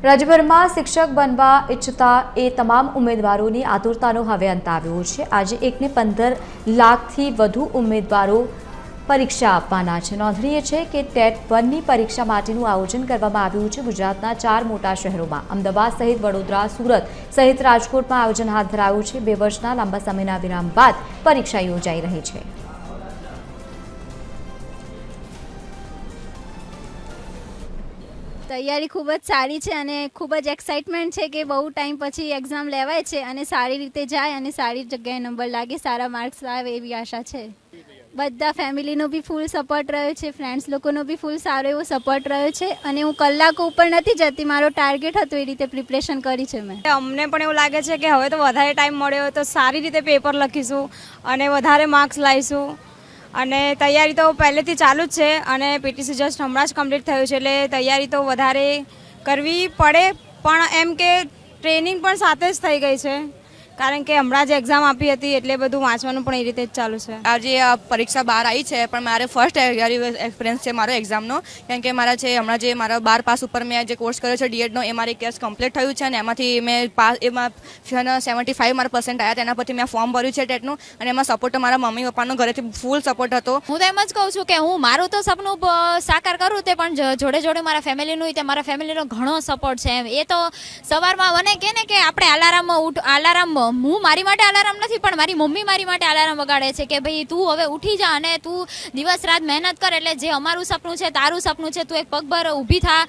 રાજ્યભરમાં શિક્ષક બનવા ઈચ્છતા એ તમામ ઉમેદવારોની આતુરતાનો હવે અંત આવ્યો છે। આજે 1.15 લાખથી વધુ ઉમેદવારો પરીક્ષા આપવાના છે। નોંધનીય છે કે ટેટ 1ની પરીક્ષા માટેનું આયોજન કરવામાં આવ્યું છે। ગુજરાતના 4 મોટા શહેરોમાં અમદાવાદ સહિત વડોદરા, સુરત સહિત રાજકોટમાં આયોજન હાથ ધરાયું છે। 2 વર્ષના લાંબા સમયના વિરામ બાદ પરીક્ષા યોજાઈ રહી છે। તૈયારી ખૂબ જ સારી છે અને ખૂબ જ એક્સાઇટમેન્ટ છે કે બહુ ટાઈમ પછી એક્ઝામ લેવાય છે અને સારી રીતે જાય અને સારી જગ્યાએ નંબર લાગે, સારા માર્ક્સ આવે એવી આશા છે। બધા ફેમિલીનો બી ફૂલ સપોર્ટ રહ્યો છે, ફ્રેન્ડ્સ લોકોનો બી ફૂલ સારો એવો સપોર્ટ રહ્યો છે અને હું કલાકો ઉપર નથી જતી, મારો ટાર્ગેટ હતો એ રીતે પ્રિપરેશન કરી છે મેં। અમને પણ એવું લાગે છે કે હવે તો વધારે ટાઈમ મળ્યો તો સારી રીતે પેપર લખીશું અને વધારે માર્ક્સ લાવીશું અને તૈયારી તો પહેલેથી ચાલુ જ છે અને પીટીસી જસ્ટ હમણાં જ કમ્પ્લીટ થયું છે એટલે તૈયારી તો વધારે કરવી પડે, પણ એમ કે ટ્રેનિંગ પણ સાથે જ થઈ ગઈ છે કારણ કે હમણાં જ એક્ઝામ આપી હતી એટલે બધું વાંચવાનું પણ એ રીતે જ ચાલુ છે। આજે પરીક્ષા બહાર આવી છે પણ મારે ફર્સ્ટ એક્સપિરિયન્સ છે મારો એક્ઝામનો, કેમ કે મારા છે હમણાં જે મારા 12 પાસ ઉપર મેં જે કોર્સ કર્યો છે ડીએડનો એ મારી કેસ કમ્પ્લીટ થયું છે અને એમાંથી મેં એમાં 75 મારા પર્સન્ટ આવ્યા, તેના પરથી મેં ફોર્મ ભર્યું છે ટેટનું અને એમાં સપોર્ટ તો મારા મમ્મી પપ્પાનો ઘરેથી ફૂલ સપોર્ટ હતો। હું તો એમ જ કહું છું કે હું મારું તો સપનું સાકાર કરું તે પણ જોડે જોડે મારા ફેમિલીનું તે મારા ફેમિલીનો ઘણો સપોર્ટ છે। એ તો સવારમાં મને કહે ને કે આપણે અલાર્મ હું મારી માટે અલાર્મ નથી પણ મારી મમ્મી મારી માટે અલાર્મ વગાડે છે કે ભાઈ તું હવે ઉઠી જા અને તું દિવસ રાત મહેનત કર, એટલે જે અમારું સપનું છે તારું સપનું છે, તું એક પગ પર ઊભી થા।